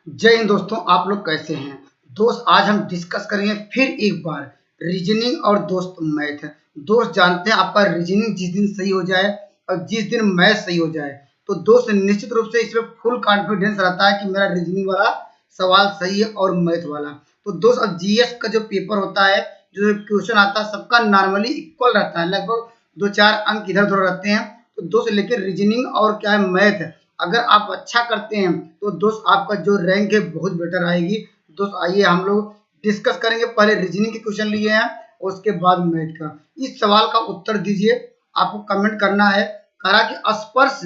जय हिंद दोस्तों, आप लोग कैसे हैं। दोस्त आज हम डिस्कस करेंगे फिर एक बार रीजनिंग और दोस्त मैथ। दोस्त जानते हैं आपका रीजनिंग जिस दिन सही हो जाए और जिस दिन मैथ सही हो जाए तो दोस्त निश्चित रूप से इसमें फुल कॉन्फिडेंस रहता है कि मेरा रीजनिंग वाला सवाल सही है और मैथ वाला। तो दोस्त अब जीएस का जो पेपर होता है, जो क्वेश्चन आता है, सबका नॉर्मली इक्वल रहता है, लगभग 2-4 अंक इधर उधर रहते हैं। तो दोस्त लेकिन रीजनिंग और क्या है मैथ, अगर आप अच्छा करते हैं तो दोस्त आपका जो रैंक है बहुत बेटर आएगी। दोस्त आइए हम लोग डिस्कस करेंगे। पहले रीजनिंग के क्वेश्चन लिए हैं और उसके बाद मैथ का। इस सवाल का उत्तर दीजिए, आपको कमेंट करना है। कहा कि स्पर्श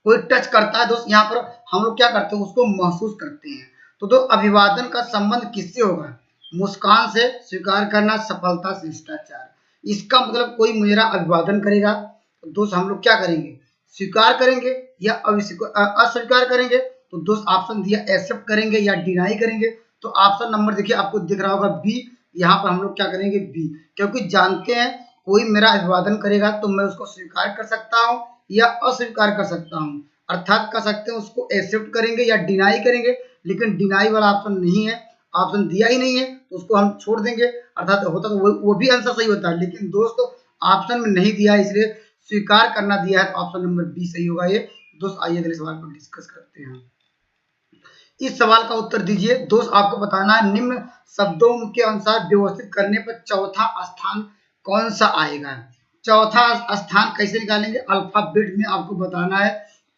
कोई टच करता है दोस्त, यहाँ पर हम लोग क्या करते हैं, उसको महसूस करते हैं। तो अभिवादन का संबंध किससे होगा? मुस्कान से, स्वीकार करना, सफलता, शिष्टाचार। इसका मतलब कोई मेरा अभिवादन करेगा तो दोस्त हम लोग क्या करेंगे, स्वीकार करेंगे या अस्वीकार करेंगे। तो दोस्त ऑप्शन दिया एक्सेप्ट करेंगे या डिनाई करेंगे। तो ऑप्शन नंबर देखिए आपको दिख रहा होगा बी। यहाँ पर हम लोग क्या करेंगे, बी, क्योंकि जानते हैं कोई मेरा अभिवादन करेगा तो मैं उसको स्वीकार कर सकता हूँ या अस्वीकार कर सकता हूँ, अर्थात कर सकते हैं उसको एक्सेप्ट करेंगे या डिनाई करेंगे। लेकिन डिनाई वाला ऑप्शन नहीं है, ऑप्शन दिया ही नहीं है तो उसको हम छोड़ देंगे। अर्थात होता तो वो भी आंसर सही होता है, लेकिन दोस्तों ऑप्शन में नहीं दिया है इसलिए स्वीकार करना दिया है, तो ऑप्शन नंबर बी सही होगा ये। दोस्त आइए अगले सवाल पर डिस्कस करते हैं। इस सवाल का उत्तर दीजिए। दोस्त आपको बताना है निम्न शब्दों के अनुसार व्यवस्थित करने पर चौथा स्थान कौन सा आएगा। चौथा स्थान कैसे निकालेंगे, अल्फाबेट में आपको बताना है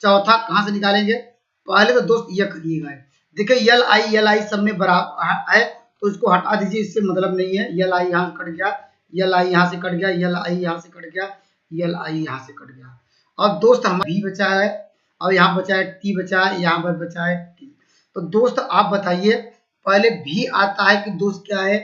चौथा कहां से निकालेंगे। पहले तो दोस्त यह करिएगा, देखिए एल आई सब में बराबर है तो इसको हटा दीजिए, इससे मतलब नहीं है। एल आई यहाँ कट गया, एल आई यहाँ से कट गया, एल आई यहाँ से कट गया, एल आई यहाँ से कट गया। अब दोस्त हमारा भी बचा है और यहाँ बचा है टी, बचा है यहाँ पर बचा है टी। तो दोस्त आप बताइए पहले भी आता है कि दोस्त क्या है,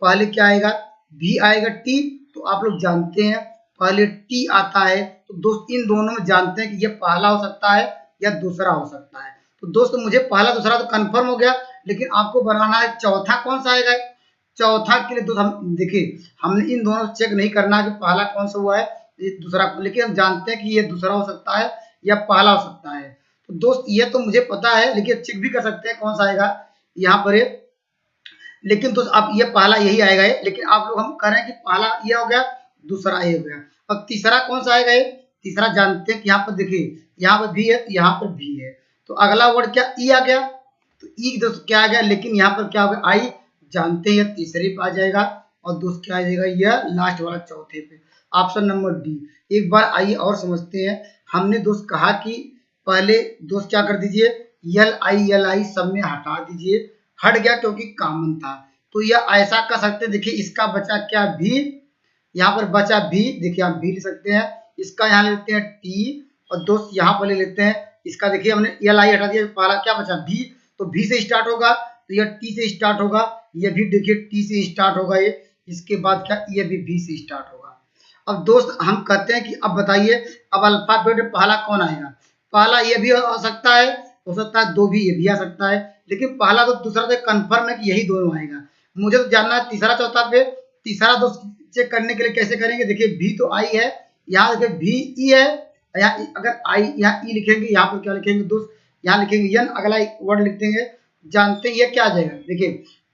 पहले क्या आएगा, भी आएगा टी। तो आप लोग जानते हैं पहले टी आता है। तो दोस्त इन दोनों में जानते हैं कि ये पहला हो सकता है या दूसरा हो सकता है। तो दोस्त मुझे पहला दूसरा तो कंफर्म हो गया, लेकिन आपको बनाना है चौथा कौन सा आएगा। चौथा के लिए दोस्त हम देखिए, हमने इन दोनों चेक नहीं करना कि पहला कौन सा हुआ है दूसरा, लेकिन हम जानते हैं कि ये दूसरा हो सकता है या पहला हो सकता है। तो दोस्त ये तो मुझे पता है, लेकिन चेक भी कर सकते हैं कौन सा आएगा यहाँ पर। लेकिन दोस्त अब ये पहला यही आएगा है, लेकिन आप लोग हम कह रहे हैं कि पहला ये हो गया, दूसरा ये हो गया। अब तीसरा कौन सा आएगा, ये तीसरा जानते हैं कि यहाँ पर देखिए यहाँ पर भी है, यहाँ पर भी है। तो अगला वर्ड क्या, ई आ गया। तो ई दोस्त क्या आ गया, लेकिन यहाँ पर क्या होगा, आई। जानते हैं तीसरे पे आ जाएगा और दोस्त क्या आ जाएगा, यह लास्ट वाला चौथे पे, ऑप्शन नंबर डी। एक बार आइए और समझते हैं। हमने दोस्त कहा कि पहले दोस्त क्या कर दीजिए, एल आई सब में हटा दीजिए, हट गया क्योंकि कॉमन था। तो यह ऐसा कर सकते हैं, देखिए इसका बचा क्या, भी, यहाँ पर बचा भी, देखिए आप भी ले सकते हैं। इसका यहाँ लेते हैं टी और दोस्त यहाँ पर ले लेते हैं इसका, देखिए हमने एल आई हटा दिया, पहला क्या बचा, भी। तो भी से स्टार्ट होगा तो यह टी से स्टार्ट होगा, यह भी देखिए टी से स्टार्ट होगा ये। इसके बाद क्या, ये भी से स्टार्ट होगा। अब दोस्त हम कहते हैं कि अब बताइए अब अल्फाबेट पहला कौन आएगा। पहला ये भी हो सकता है, दो भी ये भी आ सकता है, लेकिन पहला तो दूसरा तो कंफर्म है कि यही दोनों आएगा। मुझे तो जानना है तीसरा चौथा पे। तीसरा दोस्त चेक करने के लिए कैसे करेंगे, देखिए भी तो आई है, यहाँ देखिए भी ई है, यहाँ अगर आई यहाँ ई लिखेंगे, यहाँ पर क्या लिखेंगे दोस्त, यहाँ लिखेंगे यन, अगला वर्ड लिख देंगे। जानते हैं ये क्या आ जाएगा, देखिए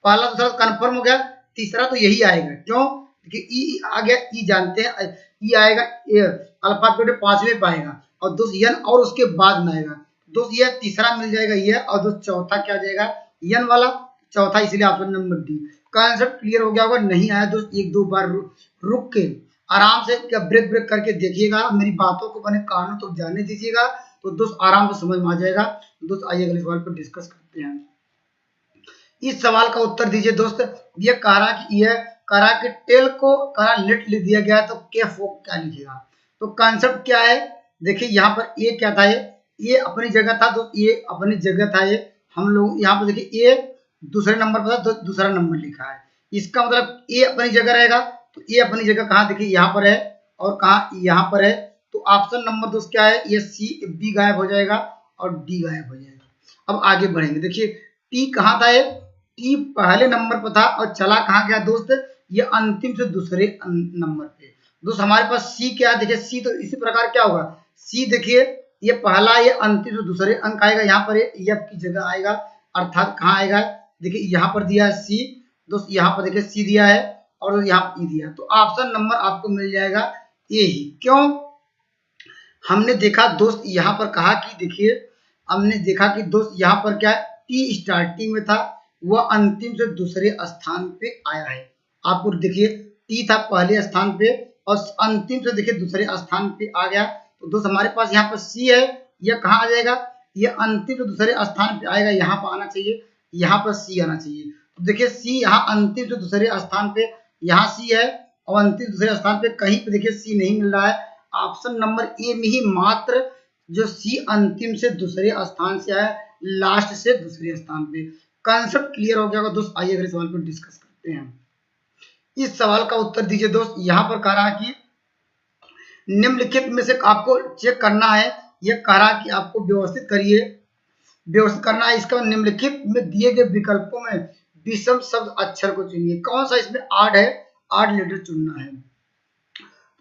पहला दूसरा कंफर्म हो गया, तीसरा तो यही आएगा। क्यों, देखिए ई आ गया, ई जानते हैं ई आएगा, अल्फाबेट पांचवें पे आएगा और दोस्त यन और उसके बाद में आएगा। दोस्त ये तीसरा मिल जाएगा ये, और दोस्त चौथा क्या जाएगा, यन वाला चौथा, इसलिए option number D. Concept clear हो गया होगा, नहीं आया दोस्त एक दो बार रुक के आराम से ब्रेक ब्रेक करके देखिएगा, मेरी बातों को बने कानों तो जाने दीजिएगा, तो दोस्त आराम से समझ में आ जाएगा। दोस्त आइए अगले सवाल पर डिस्कस करते हैं। इस सवाल का उत्तर दीजिए दोस्त। ये कह रहा कि यह कह रहा कि टेल को कह रहा लेट लिख दिया गया तो के फोक क्या लिखेगा। तो कॉन्सेप्ट क्या है, देखिए यहाँ पर ए क्या था, ये अपनी जगह था, तो ये अपनी जगह था, ये हम लोग यहाँ पर देखिए ए दूसरे नंबर पर था तो दूसरा नंबर लिखा है। इसका मतलब ए अपनी जगह रहेगा, तो ए अपनी जगह कहाँ, देखिए यहाँ पर है और कहाँ यहाँ पर है। तो ऑप्शन नंबर दोस्त क्या है, ये सी, बी गायब हो जाएगा और डी गायब हो जाएगा। अब आगे बढ़ेंगे, देखिए टी कहाँ था, ये टी पहले नंबर पर था और चला कहाँ गया दोस्त, ये अंतिम से दूसरे नंबर पे। दोस्त हमारे पास सी क्या है, देखिए सी तो इसी प्रकार क्या होगा, सी देखिए ये पहला, ये अंतिम से दूसरे अंक आएगा, यहाँ पर एफ की जगह आएगा, अर्थात कहाँ आएगा, देखिए यहाँ पर दिया है सी दोस्त, यहाँ पर देखिए सी दिया है और यहाँ पर ई दिया है, तो ऑप्शन नंबर आपको मिल जाएगा ए ही। क्यों, हमने देखा दोस्त यहाँ पर कहा कि देखिए हमने देखा कि दोस्त यहाँ पर क्या टी स्टार्टिंग में था, वह अंतिम से दूसरे स्थान पे आया है। आपको देखिए टी था पहले स्थान पे और अंतिम से देखिए दूसरे स्थान पे आ गया, तो दोस्त हमारे पास यहाँ पर सी है, यह कहाँ आ जाएगा, यह अंतिम से दूसरे स्थान पे आएगा, यहाँ पर आना चाहिए, यहाँ पर सी आना चाहिए। तो देखिए सी यहाँ अंतिम से दूसरे स्थान पे, यहाँ सी है और अंतिम दूसरे स्थान पे कहीं पे देखिए सी नहीं मिल रहा है। ऑप्शन नंबर ए में ही मात्र जो सी अंतिम से दूसरे स्थान से आया, लास्ट से दूसरे स्थान पे। कंसेप्ट क्लियर हो गया होगा दोस्त, आइए अगले सवाल पर डिस्कस करते हैं। इस सवाल का उत्तर दीजिए दोस्त। यहाँ पर कह रहा है कि निम्नलिखित में से आपको चेक करना है, यह कह रहा है कि आपको व्यवस्थित करिए, व्यवस्थित करना है। इसका निम्नलिखित में दिए गए विकल्पों में विषम शब्द अक्षर को चुनिए। कौन सा इसमें आड है, आड लेटर चुनना है।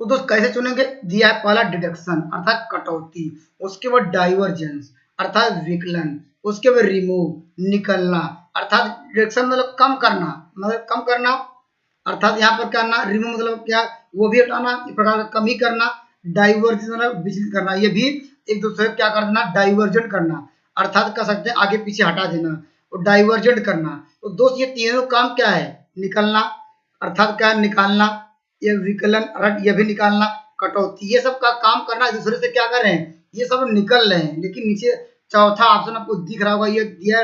तो दोस्त कैसे चुनेंगे, दिया है पहला डिडक्शन अर्थात कटौती, उसके बाद डाइवर्जेंस अर्थात विकलन, उसके बाद रिमूव निकलना अर्थात डिडक्शन मतलब कम करना, मतलब कम करना अर्थात यहाँ पर क्या करना, रिमूव मतलब क्या वो भी हटाना, इस प्रकार का कम ही करना, डाइवर्जेंस मतलब विचलित करना, ये भी एक दूसरे को क्या कर देना, डाइवर्जेंट करना अर्थात कह सकते हैं आगे पीछे हटा देना और डाइवर्जेंट करना। तो दोस्त ये तीनों काम क्या है, निकलना अर्थात क्या है निकालना, ये विकलन ये भी निकालना, कटौती, ये सब का काम करना, एक दूसरे से क्या कर रहे हैं, ये सब निकल रहे हैं। लेकिन नीचे चौथा ऑप्शन आपको दिख रहा होगा, ये दिया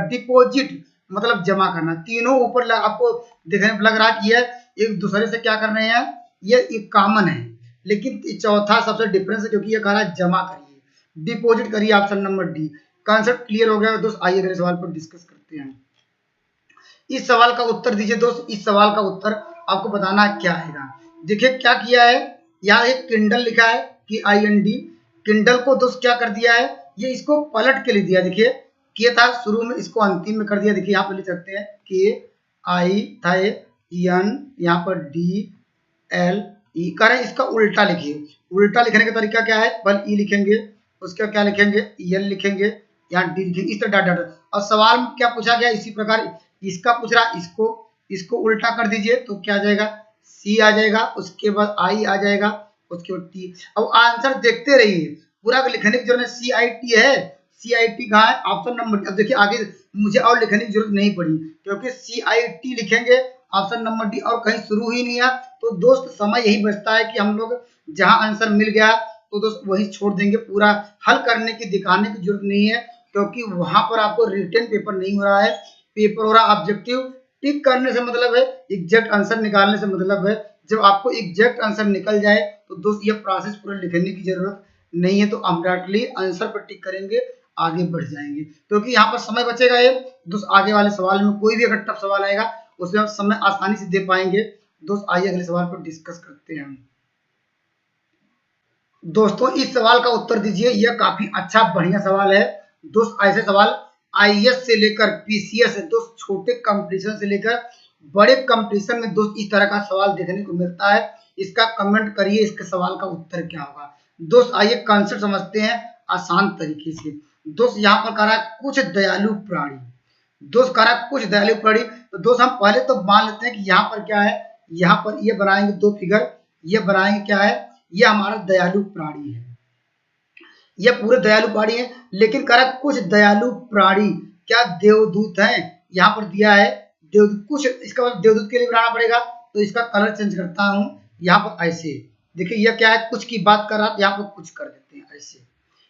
डिपोजिट मतलब जमा करना। तीनों ऊपर आपको देखने में लग रहा है कि ये एक दूसरे से क्या कर रहे हैं, ये एक कॉमन है, लेकिन चौथा सबसे डिफरेंस है क्योंकि ये कह रहा है जमा करिए, डिपोजिट करिए, option number D. Concept clear हो गया दोस्त, आइए अगले सवाल पर डिस्कस करते हैं। इस सवाल का उत्तर दीजिए दोस्त। इस सवाल का उत्तर आपको बताना क्या आएगा। देखिए क्या किया है, यहाँ एक किंडल लिखा है कि IND, किंडल को दोस्त क्या कर दिया है, ये इसको पलट के लिख दिया। देखिए के था शुरू में, इसको अंतिम में कर दिया। देखिए यहाँ पर लिख सकते हैं KI था N, यहाँ पर DLE कर रहे हैं, इसका उल्टा लिखिए। उल्टा लिखने का तरीका क्या है, पहले E लिखेंगे, उसके क्या लिखेंगे EL लिखेंगे, यहाँ D लिखेंगे, इस तरह डॉट। और सवाल में क्या पूछा गया, इसी प्रकार इसका पूछ रहा, इसको उल्टा कर दीजिए तो क्या आ जाएगा, C आ जाएगा, उसके बाद I आ जाएगा, उसके बाद T। अब आंसर देखते रहिए, पूरा लिखने की जरूरत CIT है, CIT कहाँ है, ऑप्शन नंबर। अब देखिए आगे मुझे और लिखने की जरूरत नहीं पड़ी क्योंकि CIT लिखेंगे ऑप्शन नंबर डी और कहीं शुरू ही नहीं है। तो दोस्त समय यही बचता है कि हम लोग जहां आंसर मिल गया तो दोस्त वही छोड़ देंगे, पूरा हल करने की दिखाने की जरूरत नहीं है क्योंकि वहां पर आपको रिटन पेपर नहीं हो रहा है, पेपर हो रहा ऑब्जेक्टिव। टिक करने से मतलब है, एग्जैक्ट आंसर निकालने से मतलब है। जब आपको एग्जैक्ट आंसर निकल जाए तो दोस्त ये प्रोसेस पूरा लिखने की जरूरत नहीं है, तो हम डायरेक्टली आंसर पर टिक करेंगे, आगे बढ़ जाएंगे क्योंकि यहाँ पर समय बचेगा। ये दोस्त आगे वाले सवाल में कोई भी अगर टफ सवाल आएगा उसमें हम समय आसानी से दे पाएंगे। दोस्त आइए अगले सवाल पर डिस्कस करते हैं। दोस्तों इस सवाल का उत्तर दीजिए, यह काफी अच्छा बढ़िया सवाल है। दोस्त ऐसे सवाल IAS से लेकर PCS, दोस्त छोटे कंपटीशन से लेकर बड़े कंपटीशन में दोस्त इस तरह का सवाल देखने को मिलता है। इसका कमेंट करिए, इसके सवाल का उत्तर क्या होगा। दोस्त आइए कॉन्सेप्ट समझते हैं आसान तरीके से। दोस्त यहाँ पर कह रहा है कुछ दयालु प्राणी, दोस्त कह रहा है कुछ दयालु प्राणी। तो दोस्त हम पहले तो मान लेते हैं कि यहाँ पर क्या है, यहाँ पर ये बनाएंगे दो फिगर, ये बनाएंगे क्या है, ये हमारा दयालु प्राणी है, ये पूरे दयालु प्राणी है। लेकिन कह रहा कुछ दयालु प्राणी क्या देवदूत हैं, यहाँ पर दिया है देवदूत कुछ, इसका मतलब देवदूत के लिए बनाना पड़ेगा। तो इसका कलर चेंज करता हूँ, यहाँ पर ऐसे देखिए यह क्या है, कुछ की बात कर रहा था, यहाँ पर कुछ कर देते हैं ऐसे,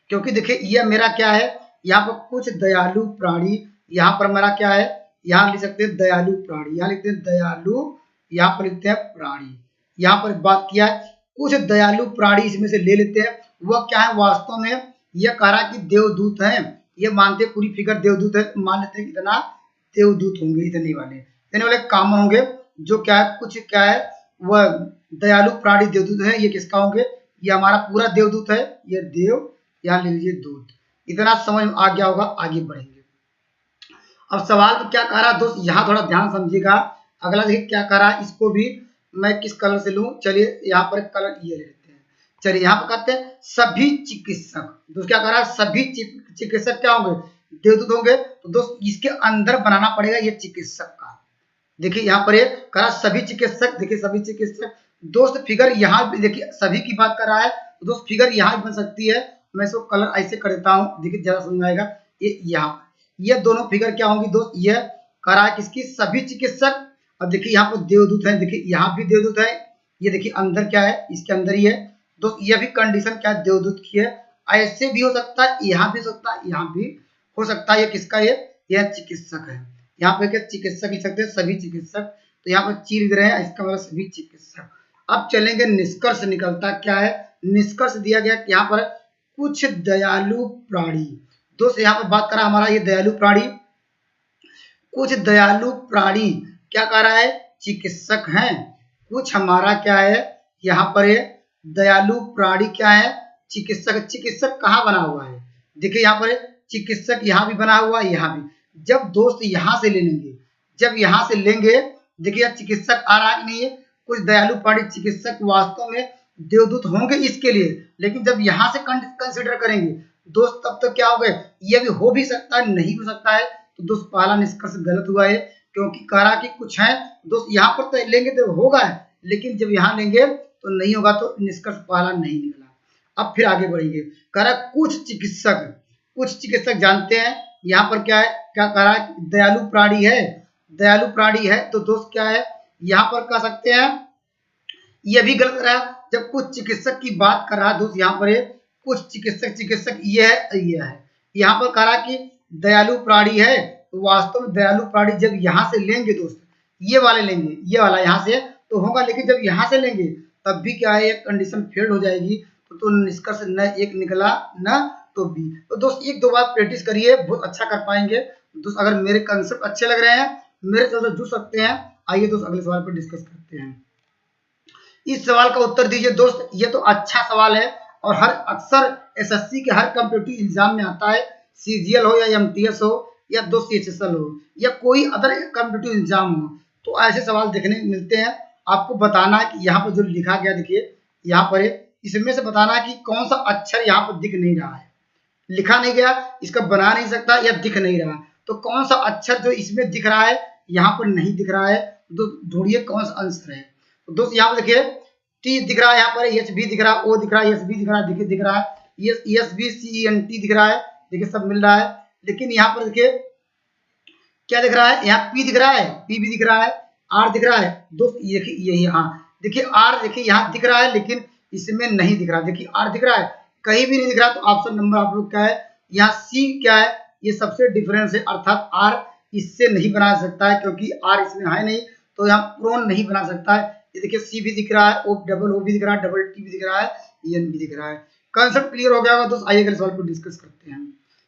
क्योंकि देखिए यह मेरा क्या है, यहाँ पर कुछ दयालु प्राणी, यहाँ पर मेरा क्या है, यहाँ लिख सकते हैं दयालु प्राणी, यहाँ लिखते हैं दयालु, यहाँ पर लिखते हैं प्राणी। यहाँ पर बात किया है कुछ दयालु प्राणी, इसमें से ले लेते हैं। वह क्या है, वास्तव में यह कह रहा है कि देवदूत हैं, ये मानते पूरी फिगर देवदूत है, मान लेते हैं कितना देवदूत होंगे, इतने वाले काम होंगे। जो क्या है, कुछ क्या है, वह दयालु प्राणी देवदूत है। ये किसका होंगे, ये हमारा पूरा देवदूत है, ये देव, यहाँ ले लीजिए दूत। इतना समझ में आ गया होगा, आगे बढ़ेंगे। अब सवाल में क्या कह रहा है दोस्त, यहाँ थोड़ा ध्यान समझिएगा। अगला देखिए क्या कह रहा है, इसको भी मैं किस कलर से लूं, चलिए यहाँ पर कलर ये लेते हैं। चलिए यहाँ पर कहते हैं सभी चिकित्सक, दोस्त क्या कह रहा है, सभी चिकित्सक क्या होंगे, देवदूत होंगे तो दोस्त इसके अंदर बनाना पड़ेगा ये चिकित्सक का। देखिए यहाँ पर ये करा सभी चिकित्सक, देखिए सभी चिकित्सक दोस्त फिगर यहाँ भी देखिए सभी की बात कर रहा है तो दोस्त फिगर यहाँ भी बन सकती है। मैं इसको कलर ऐसे कर देता हूँ, देखिए ज्यादा समझ में आएगा। ये यहाँ ये दोनों फिगर क्या होंगी दोस्त, ये करा है किसकी, सभी चिकित्सक। अब देखिए यहाँ पर देवदूत है, देखिए यहाँ भी देवदूत है, ये देखिए अंदर क्या है, इसके अंदर ही है दोस्त। ये भी कंडीशन क्या है, देवदूत की है। ऐसे भी हो सकता है, यहाँ भी हो सकता है, यहाँ भी हो सकता है। ये किसका, ये चिकित्सक है। यहाँ पे क्या चिकित्सक लिख सकते हैं, सभी चिकित्सक। तो यहाँ पर ची लिख रहे हैं, इसका मतलब सभी चिकित्सक। अब चलेंगे निष्कर्ष निकलता क्या है। निष्कर्ष दिया गया कि यहाँ पर कुछ दयालु प्राणी, दोस्त यहाँ पर बात करा हमारा ये दयालु प्राणी, कुछ दयालु प्राणी क्या कह रहा है, चिकित्सक हैं। कुछ हमारा क्या है यहाँ पर ये दयालु प्राणी क्या है, चिकित्सक। चिकित्सक कहाँ बना हुआ है, देखिए यहाँ पर चिकित्सक यहाँ भी बना हुआ है, यहाँ भी। जब दोस्त यहाँ से ले लेंगे, जब यहाँ से लेंगे, देखिए चिकित्सक आ रहा है कि नहीं है, कुछ दयालु प्राणी चिकित्सक वास्तव में देवदूत होंगे इसके लिए। लेकिन जब यहाँ से कंसिडर करेंगे दोस्त तब तो क्या हो गए, ये भी हो भी सकता है, नहीं हो सकता है। तो दोस्त पहला निष्कर्ष गलत हुआ है, क्योंकि कह रहा कि कुछ है दोस्त, यहाँ पर तो लेंगे तो होगा, लेकिन जब यहाँ लेंगे तो नहीं होगा, तो निष्कर्ष पहला नहीं निकला। अब फिर आगे बढ़ेंगे, कह रहा कुछ चिकित्सक, कुछ चिकित्सक जानते हैं यहाँ पर क्या है, क्या कह रहा है, दयालु प्राणी है, दयालु प्राणी है। तो दोस्त क्या है यहाँ पर कह सकते हैं, ये भी गलत रहा। जब कुछ चिकित्सक की बात कर रहा है दोस्त, यहाँ पर कुछ चिकित्सक ये है, ये है। यहाँ पर कह रहा कि दयालु प्राणी है, तो वास्तव में दयालु प्राणी जब यहाँ से लेंगे दोस्त, ये वाले लेंगे, ये वाला यहाँ से तो होगा, लेकिन जब यहाँ से लेंगे तब भी क्या है, कंडीशन फेल हो जाएगी। तो निष्कर्ष न एक निकला न तो बी। तो दोस्त एक दो बार प्रैक्टिस करिए, बहुत अच्छा कर पाएंगे दोस्त। अगर मेरे कंसेप्ट अच्छे लग रहे हैं, मेरे साथ जुड़ सकते हैं। आइए दोस्त अगले सवाल पर डिस्कस करते हैं। इस सवाल का उत्तर दीजिए दोस्त। ये तो अच्छा सवाल है और हर अक्सर एसएससी के हर कॉम्पिटिटिव एग्जाम में आता है, सीजीएल हो या एमटीएस हो या दोस्त एचएसएल हो या कोई अदर कॉम्पिटिटिव एग्जाम हो, तो ऐसे सवाल देखने को मिलते हैं। आपको बताना है कि यहाँ पर जो लिखा गया, देखिए यहाँ पर इसमें से बताना है कि कौन सा अक्षर यहाँ पर दिख नहीं रहा है, लिखा नहीं गया, इसका बना नहीं सकता या दिख नहीं रहा, तो कौन सा अक्षर जो इसमें दिख रहा है यहाँ पर नहीं दिख रहा है, तो ढूंढिए कौन सा आंसर है। तो दोस्त यहाँ पर देखिए टी दिख रहा है, यहाँ पर एच भी दिख रहा है, ओ दिख रहा है, एस भी दिख रहा है, देखिए दिख रहा है, S B C N T दिख रहा है, देखिए सब मिल रहा है। लेकिन यहाँ पर देखिए क्या दिख रहा है, यहाँ पी दिख रहा है, पी भी दिख रहा है, आर दिख रहा है दोस्त, देखिए यही, हाँ देखिए आर देखिए यहाँ दिख रहा है, लेकिन इसमें नहीं दिख रहा। देखिए आर दिख रहा है, कहीं भी नहीं दिख रहा, तो ऑप्शन नंबर आप लोग क्या है, यहाँ सी क्या है, ये सबसे डिफरेंस है, अर्थात आर इससे नहीं बना सकता है, क्योंकि आर इसमें है नहीं, तो यहाँ प्रोन नहीं बना सकता है। ये देखिए सी भी दिख रहा है, ओ डबल ओ भी दिख रहा है, डबल टी भी दिख रहा है, एन भी दिख रहा है। कंसेप्ट क्लियर हो गया होगा दोस्त। आइए अगले सवाल पर डिस्कस करते हैं।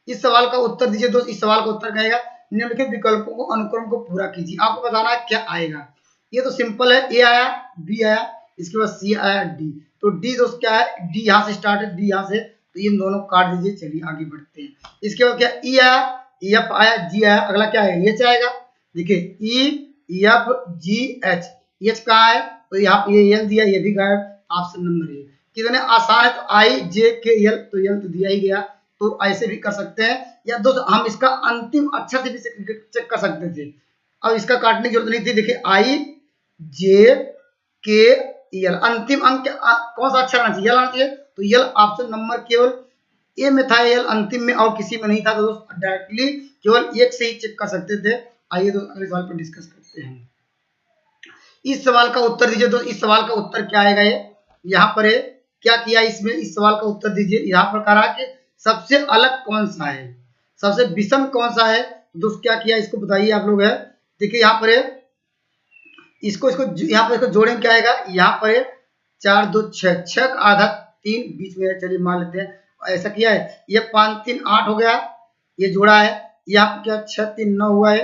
इस सवाल का उत्तर दीजिए दोस्त। इस सवाल का उत्तर कहेगा निम्नलिखित विकल्पों को अनुक्रम को पूरा कीजिए। आपको बताना है क्या आएगा। ये तो सिंपल है, ए आया, बी आया, इसके बाद सी आया, डी। तो डी दोस्त क्या है, डी यहाँ से स्टार्ट है, डी यहाँ से, तो इन दोनों काट दीजिए। चलिए आगे बढ़ते हैं। इसके बाद क्या, ई आया, एफ आया, जी आया, अगला क्या है, एच आएगा। देखिए E F G H, H कहाँ है, तो यहाँ ये एल दिया, ये भी गायब। Option number A. कितने आसान है, तो आई जे के एल, तो एल तो दिया ही गया, तो ऐसे भी कर सकते हैं। या दोस्त हम इसका अंतिम अक्षर से भी चेक कर सकते थे, अब इसका काटने की जरूरत नहीं थी। देखिए आई जे के एल, अंतिम अंक कौन सा अक्षर आना चाहिए, एल आना चाहिए, तो एल ऑप्शन नंबर केवल ए में था, एल अंतिम में और किसी में नहीं था, तो दोस्त डायरेक्टली केवल एक से ही चेक कर सकते थे। आइए दोस्त अगले सवाल पर डिस्कस करते हैं। इस सवाल का उत्तर दीजिए दोस्त। इस सवाल का उत्तर क्या आएगा, ये यहाँ पर है, क्या किया इसमें, इस सवाल का उत्तर दीजिए। यहाँ पर कह रहा कि सबसे अलग कौन सा है, सबसे विषम कौन सा है, तो दोस्त क्या किया इसको बताइए आप लोग है। देखिए यहाँ पर है, इसको यहाँ पर इसको जोड़ेंगे, क्या आएगा, यहाँ पर है 4 2 6, 6 का आधा 3 बीच में है, चलिए मान लेते हैं ऐसा किया है। ये 5 3 8 हो गया, ये जोड़ा है। यहाँ पर क्या 6 3 9 हुआ है,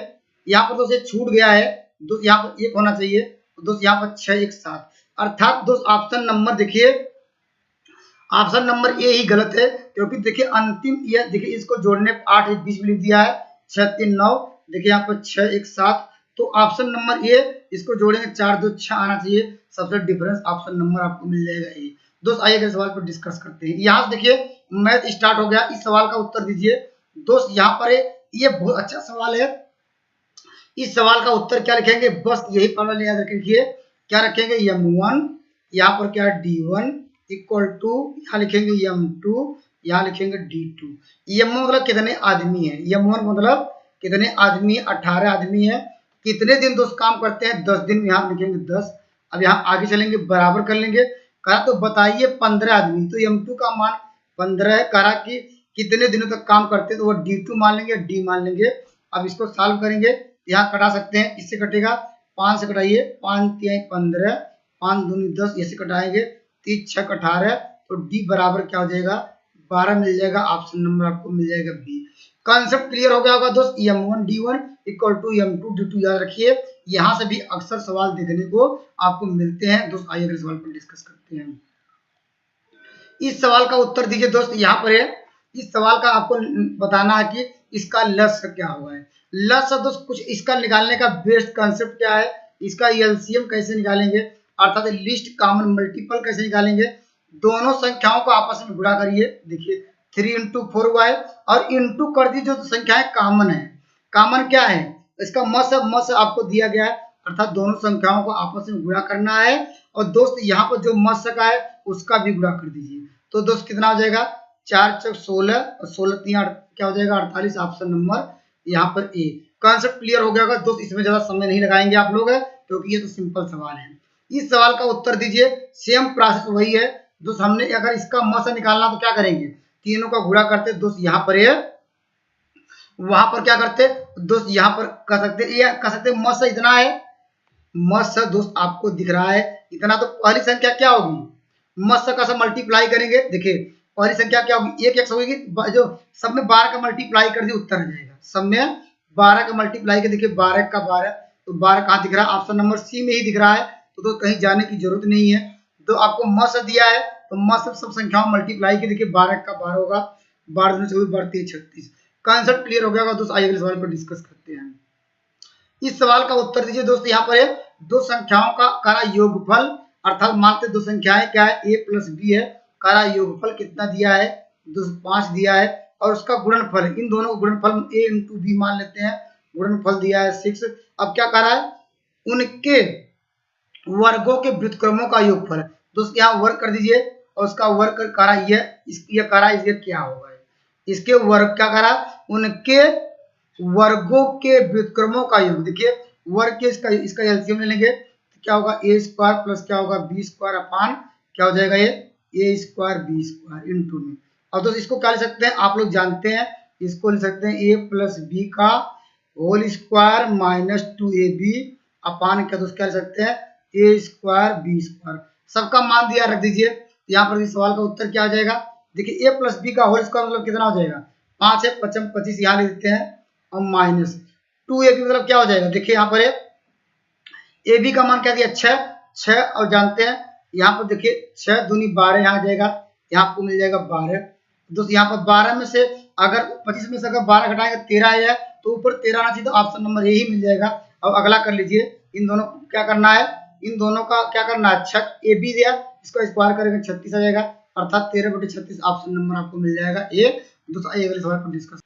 यहाँ पर दोस्त ये छूट गया है, दोस्त यहाँ पर 1 होना चाहिए, तो दोस्त यहाँ पर 6 1 7, अर्थात दोस्त ऑप्शन नंबर देखिए, ऑप्शन नंबर ए ही गलत है, क्योंकि देखिए अंतिम ये देखिए इसको जोड़ने 8 1 बीच में लिख दिया है, 6 3 9, देखिए यहाँ पर 6 1 7, तो ऑप्शन नंबर ए, इसको जोड़ेंगे 4 2 6 आना चाहिए, सबसे डिफरेंस ऑप्शन नंबर आपको मिल जाएगा ए। दोस्त आइए अगले सवाल पर डिस्कस करते हैं। यहाँ से देखिए मैथ स्टार्ट हो गया। इस सवाल का उत्तर दीजिए। दोस्त यहाँ पर ये बहुत अच्छा सवाल है। इस सवाल का उत्तर क्या लिखेंगे, बस यही फॉर्मूला याद रखिए, क्या रखेंगे m1, यहाँ पर क्या d1 इक्वल टू, यहाँ लिखेंगे m2, यहाँ लिखेंगे d2। m1 मतलब कितने आदमी है, m1 मतलब कितने आदमी, 18 आदमी है। कितने दिन दोस्त काम करते हैं, 10 दिन, यहाँ लिखेंगे 10। अब यहाँ आगे चलेंगे, बराबर कर लेंगे। कहा तो बताइए 15 आदमी, तो m2 का मान 15 है। कहा कि कितने दिनों तक काम करते हैं, तो वो d2 मान लेंगे, d मान लेंगे। अब इसको सॉल्व करेंगे, यहाँ कटा सकते हैं, इससे कटेगा 5 से कटाइए, 5 3 15, 5 दूनी 10, ऐसे कटाएंगे, 3 6 18, तो डी बराबर क्या हो जाएगा, 12 मिल जाएगा। ऑप्शन नंबर आपको मिल जाएगा बी। कॉन्सेप्ट क्लियर हो गया होगा दोस्त। m1 d1 equal to m2 d2 याद रखिए। यहाँ से भी अक्सर सवाल देखने को आपको मिलते हैं दोस्त। आइए अगले सवाल पर डिस्कस करते हैं। इस सवाल का उत्तर दीजिए दोस्त, यहाँ पर है। इस सवाल का आपको बताना है कि इसका लक्ष्य क्या हुआ है। लक्ष्य दोस्त कुछ इसका निकालने का बेस्ट कंसेप्ट क्या है, इसका एलसीएम कैसे निकालेंगे, अर्थात लिस्ट कॉमन मल्टीपल कैसे निकालेंगे। दोनों संख्याओं को आपस में गुणा करिए, देखिए 3 इंटू 4 हुआ है, और इंटू कर दी जो संख्याएं कॉमन है। कॉमन क्या है, इसका मस आपको दिया गया है, अर्थात दोनों संख्याओं को आपस में गुणा करना है। और दोस्त यहाँ पर जो मस का है उसका भी गुणा कर दीजिए, तो दोस्त कितना हो जाएगा, 4 चौक 16 और 16 3 क्या हो जाएगा 48। ऑप्शन नंबर यहाँ पर ए। कॉन्सेप्ट क्लियर हो गया होगा दोस्त, इसमें ज्यादा समय नहीं लगाएंगे आप लोग, क्योंकि ये तो सिंपल सवाल है। इस सवाल का उत्तर दीजिए, सेम प्रोसेस वही है दोस्त। हमने अगर इसका मस निकालना तो क्या करेंगे, तीनों का गुणा करते दोस्त, यहाँ पर है, वहां पर क्या करते दोस्त, यहाँ पर कर सकते, ये कर सकते मस इतना है, मस दोस्त आपको दिख रहा है इतना, तो पहली संख्या क्या होगी, मस का सब मल्टीप्लाई करेंगे, देखिए पहली संख्या क्या होगी, एक होगी, जो सब में 12 का मल्टीप्लाई कर दिए उत्तर आ जाएगा। सब में 12 का मल्टीप्लाई कर, देखिए 12 का 12, तो 12 कहाँ दिख रहा है, ऑप्शन नंबर सी में ही दिख रहा है, तो कहीं जाने की जरूरत नहीं है। तो आपको मस दिया है, तो मस सब संख्याओं मल्टीप्लाई की, देखिए 12 का 12 होगा, 12 दूनी 24, 12 3 36। कॉन्सेप्ट क्लियर हो गया होगा दोस्त। आइए अगले सवाल पर डिस्कस करते हैं। इस सवाल का उत्तर दीजिए दोस्त, यहाँ पर है दो संख्याओं का योगफल, अर्थात मानते दो संख्याएं क्या है, a प्लस बी है, कारा योगफल कितना दिया है, 5 दिया है, और उसका गुणनफल, इन दोनों का गुणनफल a इंटू बी मान लेते हैं, गुणनफल दिया है 6। अब क्या कह रहा है, उनके वर्गों के व्युत्क्रमों का योगफल, दोस्त यहाँ वर्ग कर दीजिए, और उसका वर्ग कर कह रहा है ये कह रहा है इसके क्या होगा, इसके वर्ग क्या कह रहा है, उनके वर्गों के व्युत्क्रमों का योग। देखिए वर्ग के इसका एलसीएम ले लेंगे, तो क्या होगा ए स्क्वायर प्लस क्या होगा बी स्क्वायर अपान क्या हो जाएगा, ये ए स्क्वायर बी स्क्वायर इंटू में। अब दोस्त इसको क्या लिख सकते हैं, आप लोग जानते हैं, इसको लिख सकते हैं ए प्लस बी का होल स्क्वायर माइनस 2ab अपान क्या दोस्त क्या लिख सकते हैं, ए स्क्वायर बी स्क्वायर। सबका मान दिया रख दीजिए। यहाँ पर इस सवाल का उत्तर क्या आ जाएगा, देखिए ए प्लस बी का होल स्क्वायर मतलब कितना हो जाएगा, 5 है 5 25, यहाँ लिख देते हैं, और माइनस 2ab मतलब क्या हो जाएगा, देखिए यहाँ पर ए बी का मान क्या दिया 6, और जानते हैं यहाँ पर देखिए 6 दूनी 12 यहाँ आ जाएगा, यहाँ आपको मिल जाएगा 12। दोस्त यहाँ पर 12 में से अगर 25 में से अगर 12 घटाएंगे 13 है, तो ऊपर 13 आना चाहिए, तो ऑप्शन नंबर यही मिल जाएगा। अब अगला कर लीजिए, इन दोनों क्या करना है, इन दोनों का क्या करना है, 6 ए बी दिया, इसको स्क्वायर करेंगे 36 आ जाएगा, अर्थात 13/36 ऑप्शन नंबर आपको मिल जाएगा ए। दोस्तों अगले सवाल पर डिस्कस।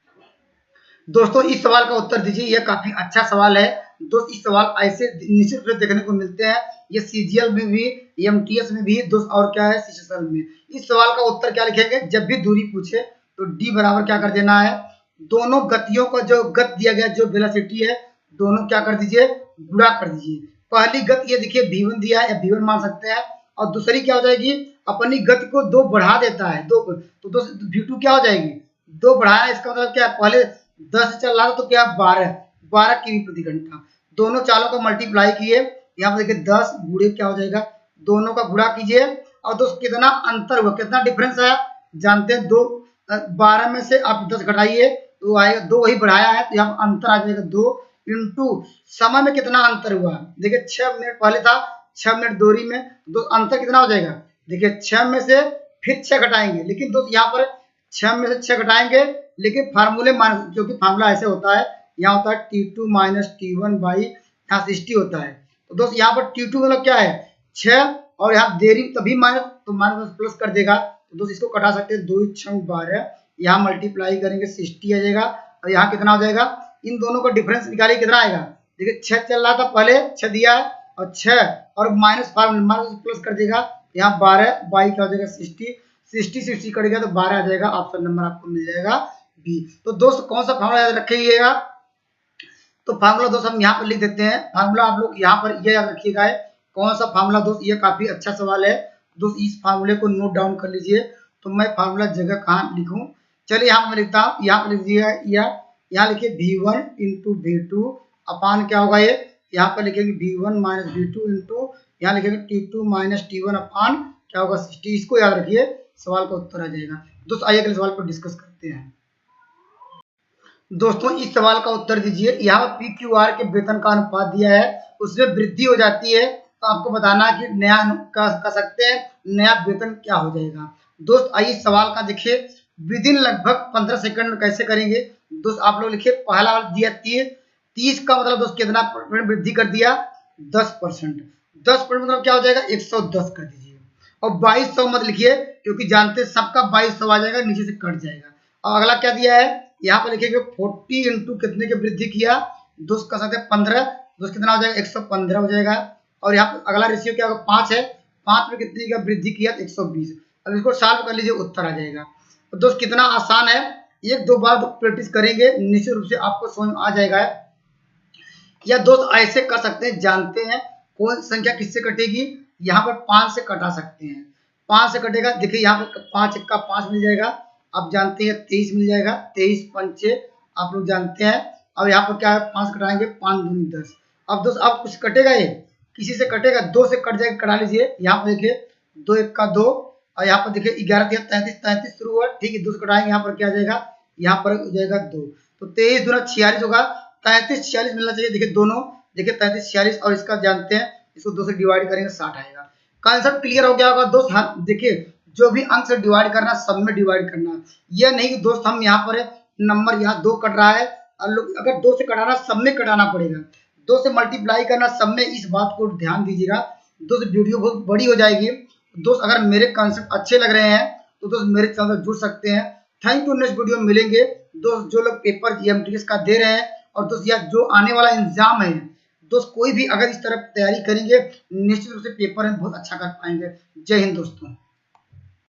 दोस्तों इस सवाल का उत्तर दीजिए, यह काफी अच्छा सवाल है दोस्त। इस सवाल ऐसे निश्चित रूप से देखने को मिलते हैं, ये सीजीएल में भी, एमटीएस में भी दोस्त, और क्या है सीजीएल में। इस सवाल का उत्तर क्या लिखेंगे, जब भी दूरी पूछे तो डी बराबर क्या कर देना है, दोनों गतियों का जो गति दिया गया, जो वेलोसिटी है, दोनों क्या कर दीजिए, गुणा कर दीजिए। पहली गति ये देखिए v1 दिया है, v1 मान सकते हैं, और दूसरी क्या हो जाएगी, अपनी गति को 2 बढ़ा देता है, 2, तो दोस्त v2 क्या हो जाएगी, 2 बढ़ाया, इसका मतलब क्या है, पहले 10 चल रहा था तो क्या 12 किमी प्रति घंटा। दोनों चालों को मल्टीप्लाई किए, यहाँ पर देखिए 10 गुणे क्या हो जाएगा, दोनों का गुणा कीजिए, और दोस्त कितना अंतर हुआ, कितना डिफरेंस आया जानते हैं, 2 12 में से आप 10 घटाइए तो आएगा 2, वही बढ़ाया है, तो यहाँ अंतर आ जाएगा 2 इंटू समय में कितना अंतर हुआ, देखिए 6 मिनट पहले था, 6 मिनट दूरी में, तो अंतर कितना हो जाएगा, देखिए 6 में से फिर 6 घटाएंगे, लेकिन दोस्त यहाँ पर 6 में से 6 घटाएंगे, लेकिन फार्मूले मान, क्योंकि फार्मूला ऐसे होता है, यहाँ होता है T2 माइनस T1 बाई यहाँ 60 होता है। तो दोस्त यहाँ पर T2 मतलब क्या है 6, और यहाँ देरी तभी माइनस, तो माइनस प्लस कर देगा, तो दोस्त इसको कटा सकते हैं, 2 6 12 यहाँ मल्टीप्लाई करेंगे 60 आ जाएगा, और यहाँ कितना हो जाएगा, इन दोनों का डिफरेंस निकालिए कितना आएगा। देखिए 6 चल रहा था पहले, 6 दिया है और 6 और माइनस प्लस कर देगा, यहाँ 12 बाई क्या हो जाएगा 60, 60 कट गया तो 12 आ जाएगा। ऑप्शन नंबर आपको मिल जाएगा बी। तो दोस्त कौन सा फॉर्मूला याद रखिएगा, तो फार्मूला दोस्त हम यहाँ पर लिख देते हैं। फार्मूला आप लोग यहाँ पर ये याद रखिएगा है, कौन सा फार्मूला दोस्त, ये काफी अच्छा सवाल है दोस्त, इस फार्मूले को नोट डाउन कर लीजिए। तो मैं फार्मूला जगह कहाँ लिखूं, चलिए यहाँ पर लिखता हूँ, यहाँ पर लिख दिया, यहाँ लिखिए V1 इंटू V2 अपान क्या होगा ये, यहाँ पर लिखेंगे V1 माइनस V2 इंटू यहाँ लिखेंगे T2 माइनस T1 अपान क्या होगा 60। इसको याद रखिए, सवाल का उत्तर आ जाएगा। दोस्त आइए अगले सवाल पर डिस्कस करते हैं। दोस्तों इस सवाल का उत्तर दीजिए, यहाँ PQR के वेतन का अनुपात दिया है, उसमें वृद्धि हो जाती है, तो आपको बताना है कि नया कर सकते हैं नया वेतन क्या हो जाएगा। दोस्त आइए सवाल का देखिए, विदिन लगभग 15 सेकंड में कैसे करेंगे। दोस्त आप लोग लिखिए, पहला वाला दिया 30 का मतलब दोस्त कितना वृद्धि कर दिया 10%, 10% मतलब क्या हो जाएगा 110 कर दीजिए, और 2200 मत लिखिए क्योंकि जानते सबका 2200 आ जाएगा, नीचे से कट जाएगा। और अगला क्या दिया है, यहाँ पर लिखिए 40 इंटू कितने की वृद्धि किया, दोस्त कर सकते हैं 15, दोस्त कितना हो जाएगा 115 हो जाएगा। और यहाँ पर अगला रेशियो क्या होगा 5 है, 5 में कितनी का वृद्धि किया 120। अब इसको सॉल्व कर लीजिए, उत्तर आ जाएगा। तो दोस्त कितना आसान है, एक दो बार प्रैक्टिस करेंगे निश्चित रूप से आपको समझ आ जाएगा। या दोस्त ऐसे कर सकते हैं, जानते हैं कौन संख्या किससे कटेगी, यहाँ पर 5 से कटा सकते हैं, 5 से कटेगा, देखिए यहाँ पर 5 1 का 5 मिल जाएगा, आप जानते हैं 23 मिल जाएगा, 23 5 आप लोग जानते हैं। अब यहाँ पर क्या है 5 कटाएंगे, 5 दूनी 10। अब दोस्त अब कुछ कटेगा, ये किसी से कटेगा, 2 से कट जाएगा, कटा लीजिए। यहाँ पर देखिए 2 1 का 2, और यहाँ पर देखिए 11 33 शुरू हुआ, ठीक है 2 से कटाएंगे, यहाँ पर क्या आ जाएगा, यहाँ पर हो जाएगा 2, तो 23 दूना 46 होगा, 33 46 मिलना चाहिए। देखिए दोनों, देखिए 33 46 और इसका जानते हैं, इसको 2 से डिवाइड करेंगे 60 आएगा। कॉन्सेप्ट क्लियर हो गया होगा दोस्त। हाँ देखिए, जो भी अंक से डिवाइड करना सब में डिवाइड करना, यह नहीं कि दोस्त हम यहाँ पर नंबर यहाँ 2 कट रहा है, अगर 2 से कटाना सब में कटाना पड़ेगा, 2 से मल्टीप्लाई करना सब में, इस बात को ध्यान दीजिएगा दोस्त। वीडियो बहुत बड़ी हो जाएगी दोस्त, अगर मेरे कॉन्सेप्ट अच्छे लग रहे हैं तो दोस्त मेरे चैनल से जुड़ सकते हैं। थैंक यू, नेक्स्ट वीडियो में मिलेंगे दोस्त। जो लोग पेपर GMTS का दे रहे हैं और दोस्त या जो आने वाला एग्जाम है दोस्त, कोई भी अगर इस तरह तैयारी करेंगे निश्चित रूप से पेपर में बहुत अच्छा कर पाएंगे। जय हिंद दोस्तों।